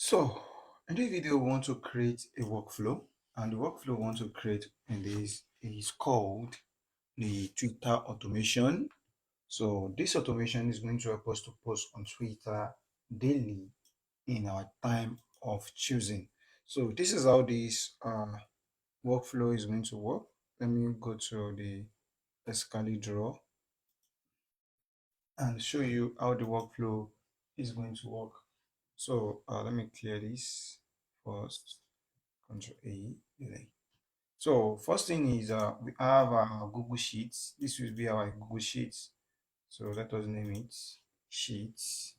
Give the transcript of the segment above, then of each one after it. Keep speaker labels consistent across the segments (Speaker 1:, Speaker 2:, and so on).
Speaker 1: So, in this video, we want to create a workflow, and the workflow we want to create in this is called the Twitter automation. So, this automation is going to help us to post on Twitter daily in our time of choosing. So, this is how this workflow is going to work. Let me go to the Escali draw and show you how the workflow is going to work. So, let me clear this first. Control A, delete. So first thing is we have our Google Sheets. This will be our Google Sheets. So let us name it Sheets.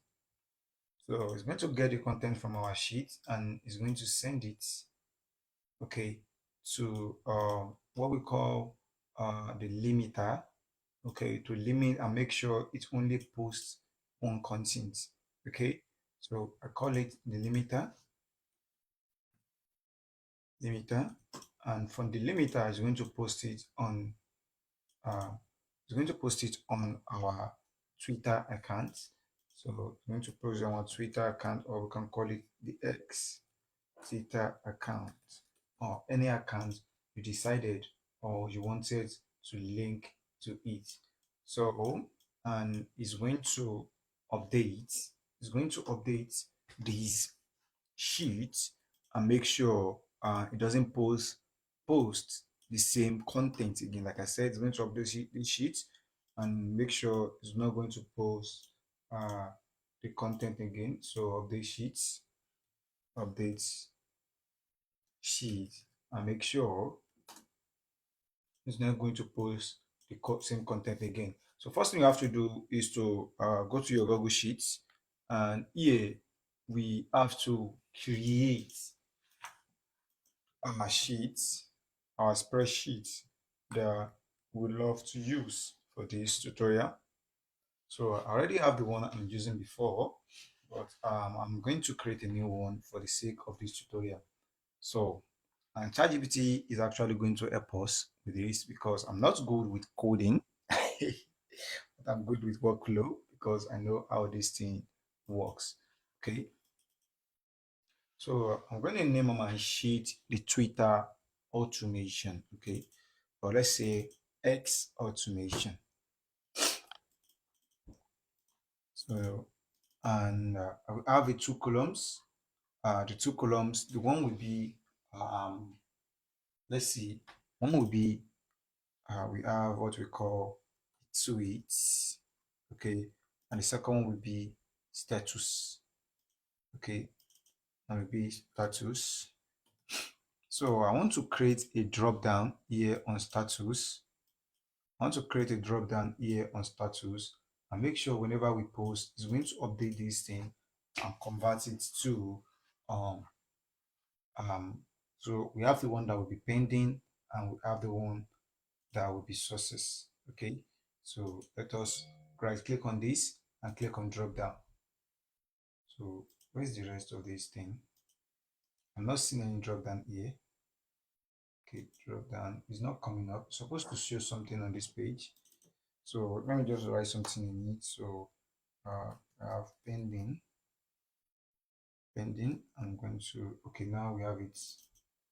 Speaker 1: So it's going to get the content from our sheet and it's going to send it, okay, to what we call the limiter, okay, to limit and make sure it only posts one content, okay. So I call it the limiter, and from the limiter is going to post it on uh, it's going to post it on our Twitter account. So we're going to post it on our Twitter account, or we can call it the X Twitter account, or any account you decided or you wanted to link to it. So, and it's going to update, it's going to update these sheets and make sure it doesn't post the same content again. Like I said, it's going to update the sheet and make sure it's not going to post uh, the content again. So update sheet, and make sure it's not going to post the same content again. So first thing you have to do is to go to your Google Sheets, and here we have to create our sheets, our spreadsheets that we love to use for this tutorial. So I already have the one I'm using before, but I'm going to create a new one for the sake of this tutorial. So, and ChatGPT is actually going to help us with this because I'm not good with coding, but I'm good with workflow because I know how this thing works. Okay, so I'm going to name my sheet the Twitter automation. Okay, or let's say X automation. So, and I will have the two columns. The two columns, the one will be, um, let's see, one will be, we have what we call tweets, okay, and the second one will be status, okay, and will be status. So I want to create a drop down here on status. I want to create a drop down here on status and make sure whenever we post, it's going to update this thing and convert it to um so we have the one that will be pending and we have the one that will be sources. Okay, so let us right click on this and click on drop down. So where's the rest of this thing? I'm not seeing any drop down here. Okay, drop down is not coming up. It's supposed to show something on this page. So let me just write something in it. So I have pending. I'm going to, okay, now we have it.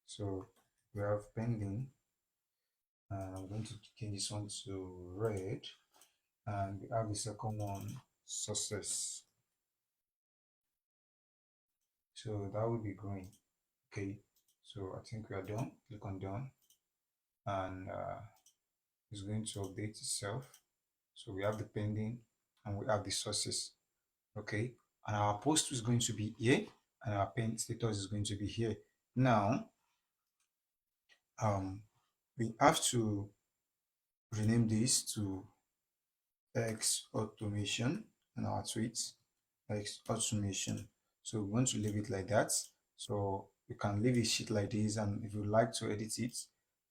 Speaker 1: So we have pending, and I'm going to change this one to red, and we have the second one success. So that will be green. Okay, so I think we are done. Click on done, and it's going to update itself. So we have the pending and we have the sources. Okay, and our post is going to be here and our pen status is going to be here. Now we have to rename this to X automation and our tweets X automation. So we want to leave it like that. So you can leave a sheet like this, and if you like to edit it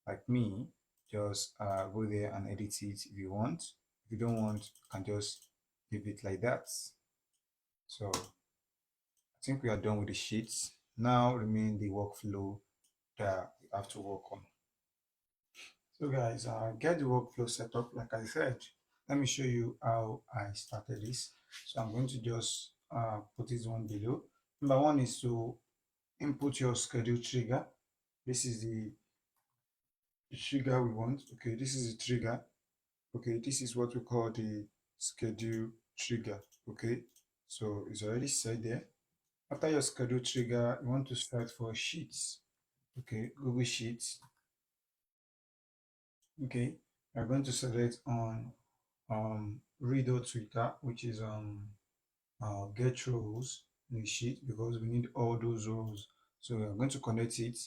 Speaker 1: like me, just go there and edit it if you want. If you don't want, you can just leave it like that. So I think we are done with the sheets. Now remain the workflow that we have to work on. So guys, get the workflow set up. Like I said, let me show you how I started this. So I'm going to just put this one below. Number one is to input your schedule trigger. This is the trigger we want. Okay, this is the trigger. Okay, this is what we call the schedule trigger. Okay, so it's already set there. After your schedule trigger, you want to search for sheets. Okay, Google Sheets. Okay, you're going to select on reader Twitter, which is get rows in the sheet because we need all those rows. So we're going to connect it.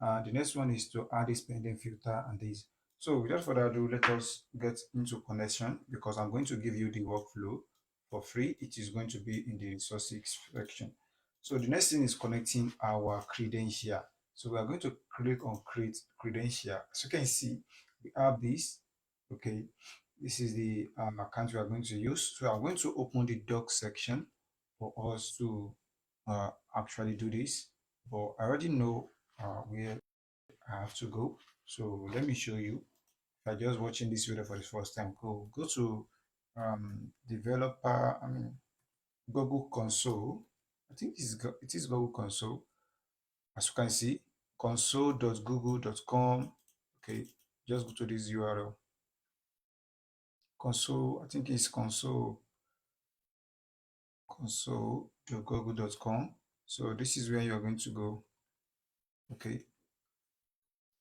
Speaker 1: The next one is to add this pending filter and this. So without further ado, let us get into connection because I'm going to give you the workflow for free. It is going to be in the resources section. So the next thing is connecting our credential. So we are going to click on create credential. As you can see, we have this. Okay, this is the account we are going to use. So I'm going to open the doc section for us to actually do this. But I already know where I have to go. So let me show you. If you're just watching this video for the first time, go to developer, Google Console. I think it is Google Console. As you can see, console.google.com. Okay, just go to this URL. Console, I think it's console.google.com. So this is where you're going to go. Okay,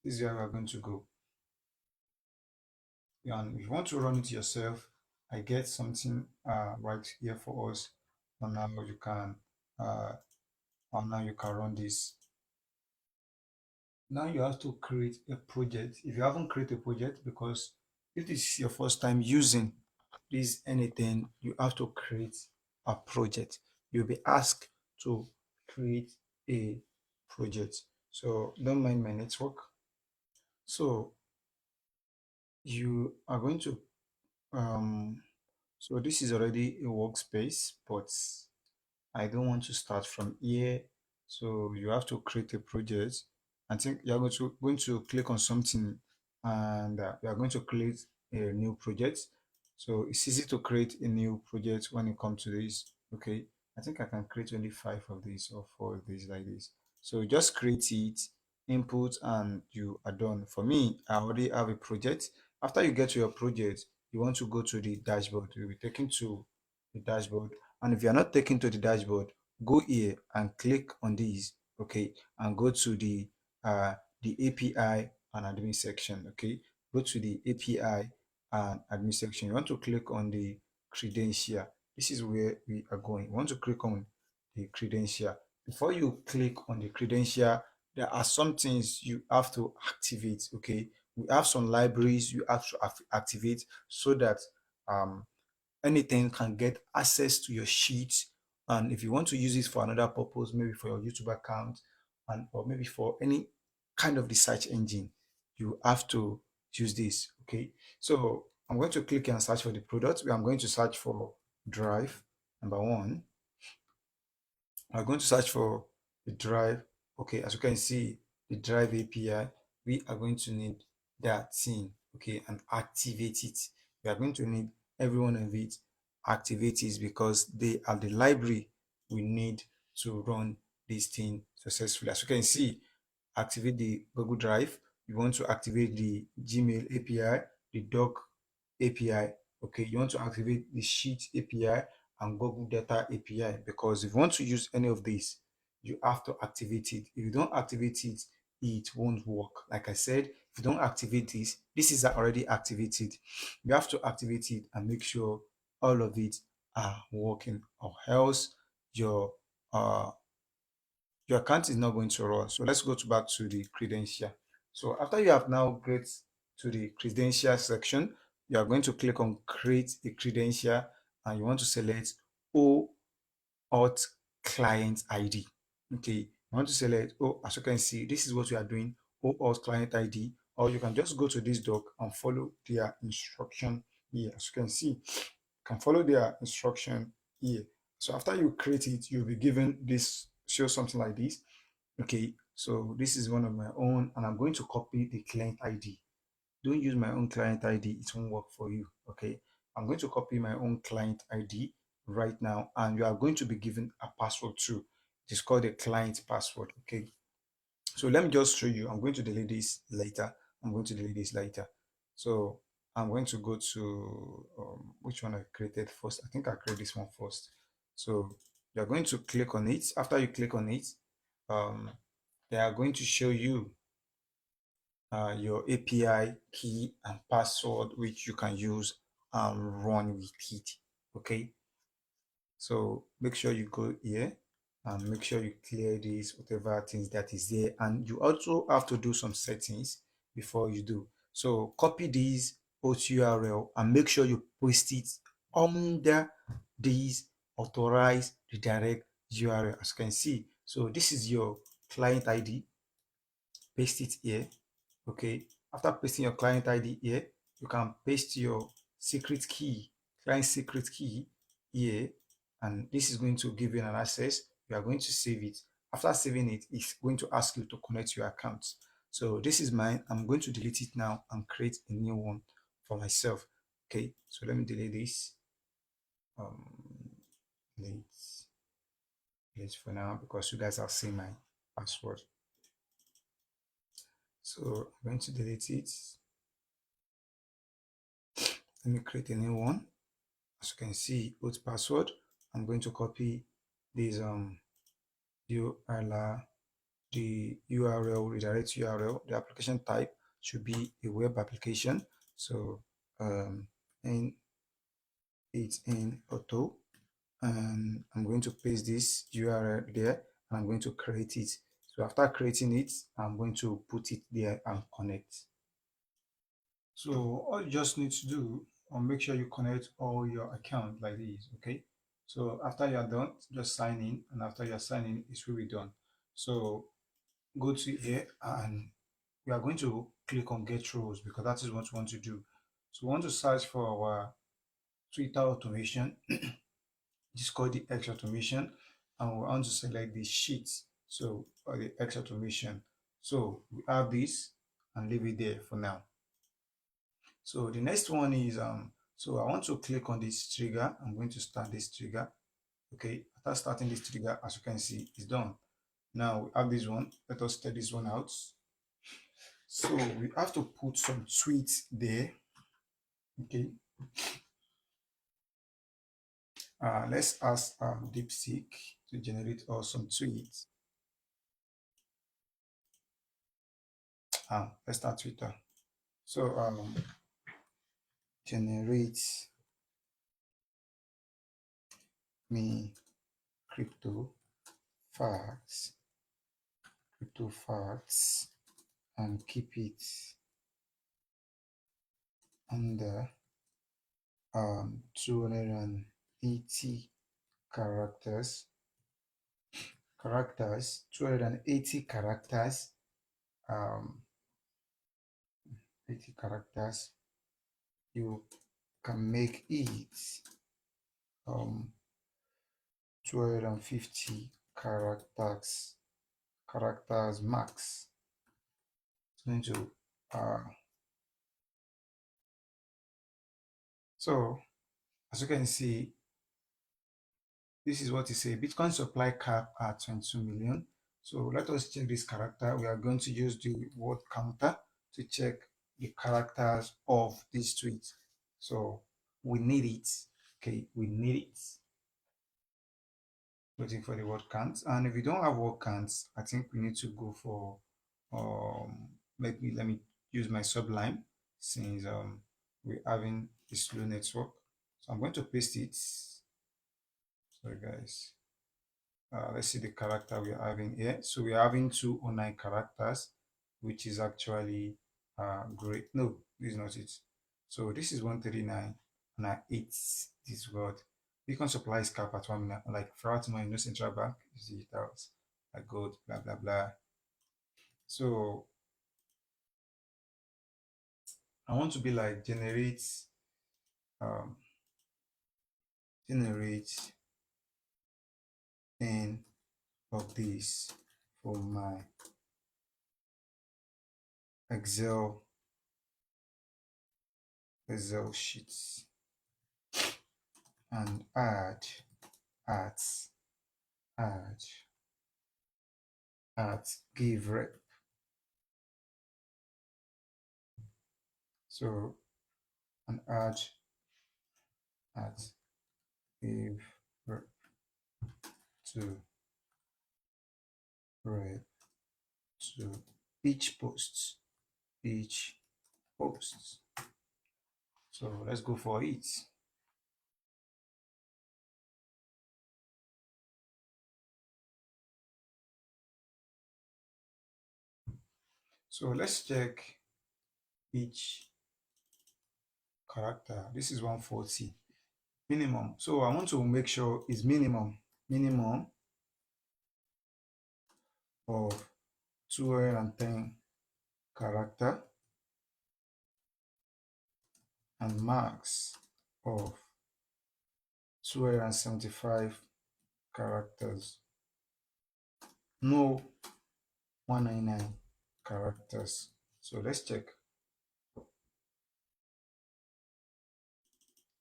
Speaker 1: this is where we're going to go. And if you want to run it yourself, I get something right here for us on how you can run this. Now you have to create a project. If you haven't created a project, because if this is your first time using this n8n, you have to create a project. You'll be asked to create a project. So don't mind my network. So you are going to so this is already a workspace, but I don't want to start from here. So you have to create a project. I think you're going to click on something and you are going to create a new project. So it's easy to create a new project when it comes to this. Okay. I think I can create only 5 of these or 4 of these like this. So just create it, input, and you are done. For me, I already have a project. After you get to your project, you want to go to the dashboard. You'll be taken to the dashboard, and if you're not taken to the dashboard, go here and click on these, okay, and go to the API and admin section. Okay, go to the API and admin section. You want to click on the credential. This is where we are going. You want to click on the credential. Before you click on the credential, there are some things you have to activate. Okay, we have some libraries you have to activate so that um n8n can get access to your sheets. And if you want to use it for another purpose, maybe for your YouTube account and or maybe for any kind of the search engine, you have to use this. Okay, so I'm going to click and search for the product. I'm going to search for drive number one. I'm going to search for the drive. Okay, as you can see, the drive API, we are going to need that thing, okay, and activate it. We are going to need every one of it activities because they are the library we need to run this thing successfully. As you can see, activate the Google Drive. You want to activate the Gmail API, the Doc API. Okay, you want to activate the Sheet API and Google Data API because if you want to use any of these, you have to activate it. If you don't activate it, it won't work. Like I said, if you don't activate this is already activated. You have to activate it and make sure all of it are working, or else your uh your account is not going to run. So let's go back to the credential. So after you have now get to the credential section, you are going to click on create a credential and you want to select OAuth client ID. Okay, you want to select, oh, as you can see, this is what we are doing, OAuth client ID, or you can just go to this doc and follow their instruction here. As you can see, you can follow their instruction here. So after you create it, you'll be given this, show something like this. Okay, so this is one of my own, and I'm going to copy the client ID. Don't use my own client ID, it won't work for you. Okay, I'm going to copy my own client ID right now, and you are going to be given a password too. It is called a client password. Okay. So let me just show you. I'm going to delete this later. I'm going to delete this later. So I'm going to go to which one I created first. I think I created this one first. So you're going to click on it. After you click on it, um, they are going to show you your API key and password, which you can use and run with it. Okay. So make sure you go here and make sure you clear this, whatever things that is there. And you also have to do some settings before you do. So copy this host URL and make sure you paste it under this authorized redirect URL, as you can see. So this is your client ID. Paste it here. Okay. After pasting your client ID here, you can paste your secret key, client secret key here, and this is going to give you an access. You are going to save it. After saving it, it's going to ask you to connect your account. So this is mine. I'm going to delete it now and create a new one for myself. Okay, so let me delete this. Delete, delete for now because you guys have seen my password. So I'm going to delete it. Let me create a new one. As you can see, both password. I'm going to copy this URL, the URL, redirect URL. The application type should be a web application. So n8n auto, and I'm going to paste this URL there, and I'm going to create it. So after creating it, I'm going to put it there and connect. So all you just need to do, make sure you connect all your account like this, okay? So after you're done, just sign in, and after you're signing, it will be done. So go to here, and we are going to click on get roles because that is what we want to do. So we want to search for our Twitter automation. It's called the X automation, and we want to select the sheets. So the X automation. So we have this and leave it there for now. So the next one is so I want to click on this trigger. I'm going to start this trigger. Okay, after starting this trigger, as you can see, it's done. Now we have this one. Let us take this one out. So we have to put some tweets there. Okay. Let's ask DeepSeek to generate us some tweets. Let's start Twitter. So generate me crypto facts, and keep it under 280 characters 280 characters, um 80 characters. You can make it 250 characters max. It's going to so as you can see, this is what it says. Bitcoin supply cap at 22 million. So let us check this character. We are going to use the word counter to check the characters of this tweet. So we need it. Okay, we need it. Waiting for the word counts. And if we don't have word counts, I think we need to go for maybe let me use my sublime since we're having a slow network. So I'm going to paste it. Sorry guys. Let's see the character we are having here. So we are having 209 characters, which is actually great. No, this is not it. So this is 139, and I hate this word. Beacon supply is cap at 1 million. Like for money, no central bank is digital, like gold, blah blah blah. So I want to be like um, generate 10 of these for my Excel sheets and add at give rep. So an add at give rep to rep to each post, each post. So let's go for it. So let's check each character. This is 140 minimum. So I want to make sure it's minimum of 210 character and max of 275 characters. No 199 characters. So let's check.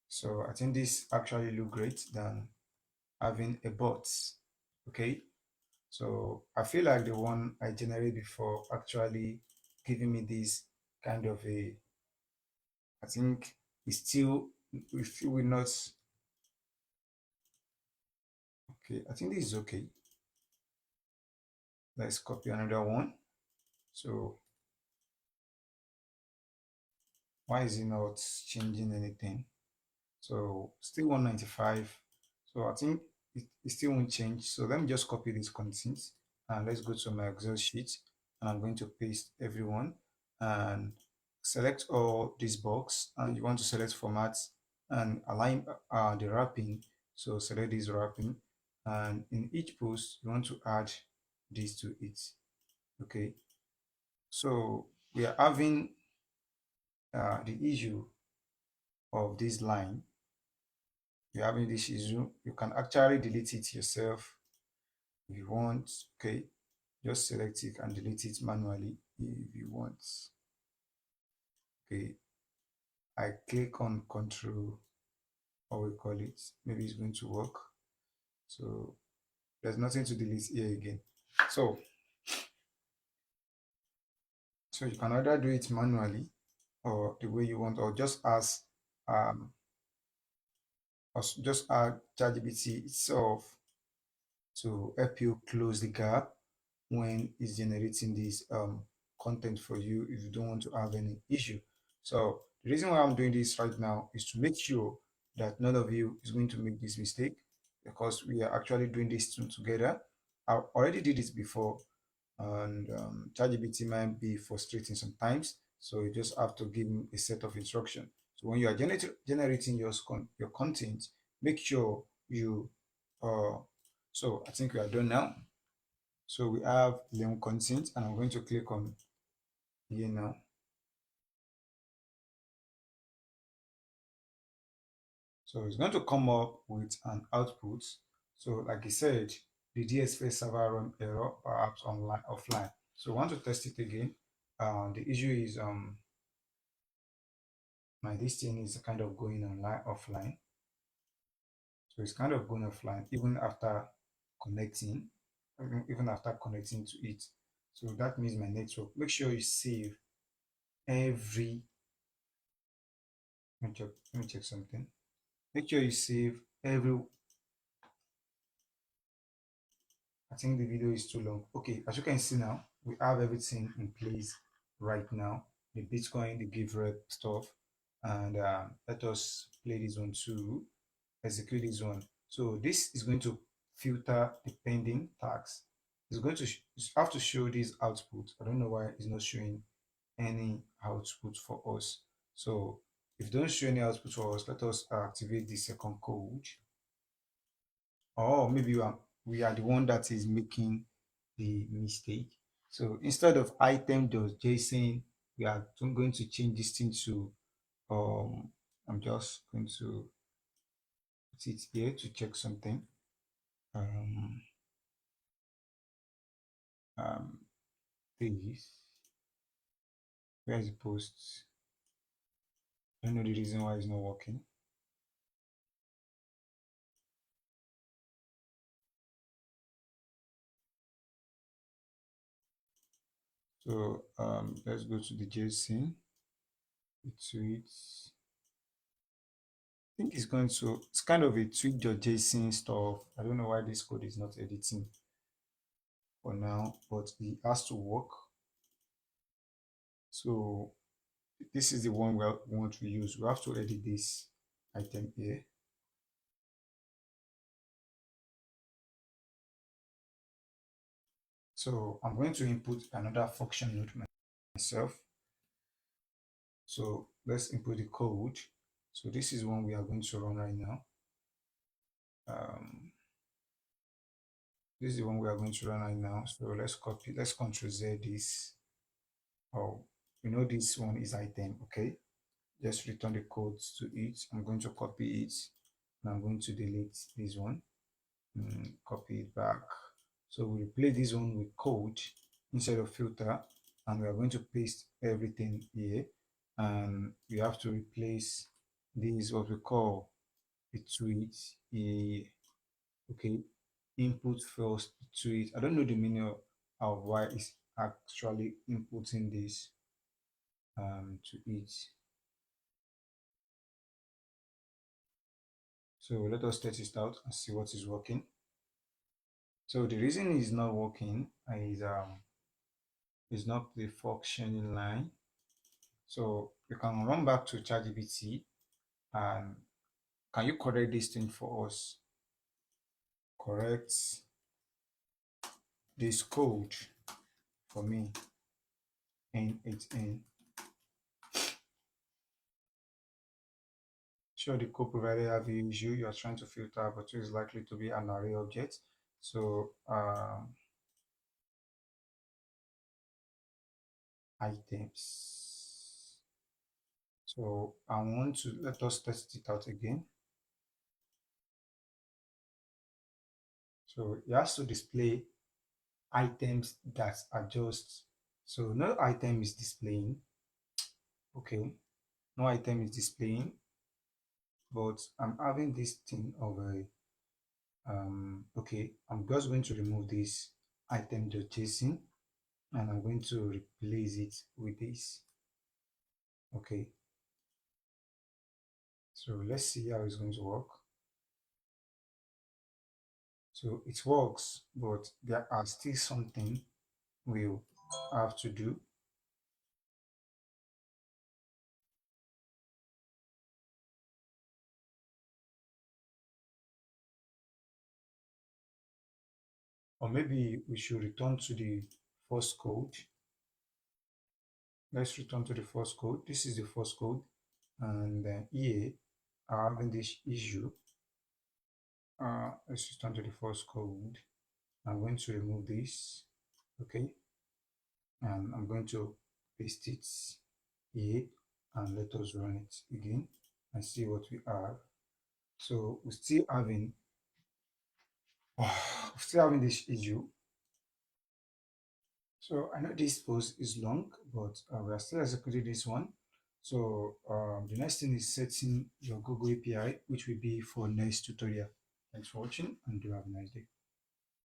Speaker 1: So I think this actually look great than having a bot. Okay. So I feel like the one I generated before actually giving me this kind of a, I think it's still, we still will not, okay, I think this is okay. Let's copy another one. So why is it not changing anything? So still 195. So I think it still won't change. So let me just copy this content and let's go to my Excel sheet and I'm going to paste everyone and select all this box and you want to select format and align the wrapping. So select this wrapping and in each post you want to add this to it. Okay. So we are having the issue of this line. You're having this issue, you can actually delete it yourself if you want. Okay, just select it and delete it manually if you want. Okay, I click on control, or we call it, maybe it's going to work. So there's nothing to delete here again. So so you can either do it manually or the way you want, or just as um just add ChatGPT itself to help you close the gap when it's generating this content for you if you don't want to have any issue. So the reason why I'm doing this right now is to make sure that none of you is going to make this mistake because we are actually doing this together. I already did this before and ChatGPT might be frustrating sometimes. So you just have to give him a set of instruction. So when you are generating your content, make sure you uh, so I think we are done now. So we have Leon content and I'm going to click on here now. So it's going to come up with an output. So like I said, the DSP server run error perhaps online offline. So I want to test it again. The issue is my this thing is kind of going online offline. So it's kind of going offline even after connecting, even after connecting to it. So that means my network. Make sure you save every. Let me check something. Make sure you save every. I think the video is too long. Okay, as you can see now, we have everything in place right now. The Bitcoin, the give rep stuff, and let us play this one too. Execute this one. So this is going to filter the pending tags. It's going to have to show this output. I don't know why it's not showing any output for us. So if it don't show any output for us, let us activate the second code. Or maybe we are the one that is making the mistake. So instead of item.json, we are going to change this thing to I'm just going to put it here to check something. Um, um, this, where is the post? I don't know the reason why it's not working. So let's go to the JSON. Tweet. I think it's kind of a tweet.json stuff. I don't know why this code is not editing for now, but it has to work. So this is the one we want to use. We have to edit this item here. So I'm going to input another function node myself. So let's input the code. So this is one we are going to run right now. Um, this is the one we are going to run right now. So let's control Z this. Oh, you know this one is item, okay? Just return the code to it. I'm going to copy it and I'm going to delete this one. Copy it back. So we replace this one with code instead of filter, and we are going to paste everything here. And we have to replace this what we call a tweet, okay, input first tweet. I don't know the meaning of why it's actually inputting this to it. So let us test it out and see what is working. So the reason it's not working is not the function line. So you can run back to ChatGPT and can you correct this thing for us? Correct this code for me, n8n. Sure, the code provided have an issue. You are trying to filter, but it is likely to be an array object. So items. So I want to let us test it out again. So it has to display items that are just, so no item is displaying, okay, no item is displaying, but I'm having this thing of a okay, I'm just going to remove this item.json and I'm going to replace it with this. Okay, so let's see how it's going to work. So it works, but there are still something we'll have to do. Or maybe we should return to the first code. Let's return to the first code. This is the first code, and then here I'm having this issue. Let's return to the first code. I'm going to remove this, okay, and I'm going to paste it here, and let us run it again and see what we have. So we're still having this issue. So I know this post is long, but we are still executing this one. So the next thing is setting your Google API, which will be for next tutorial. Thanks for watching and do have a nice day.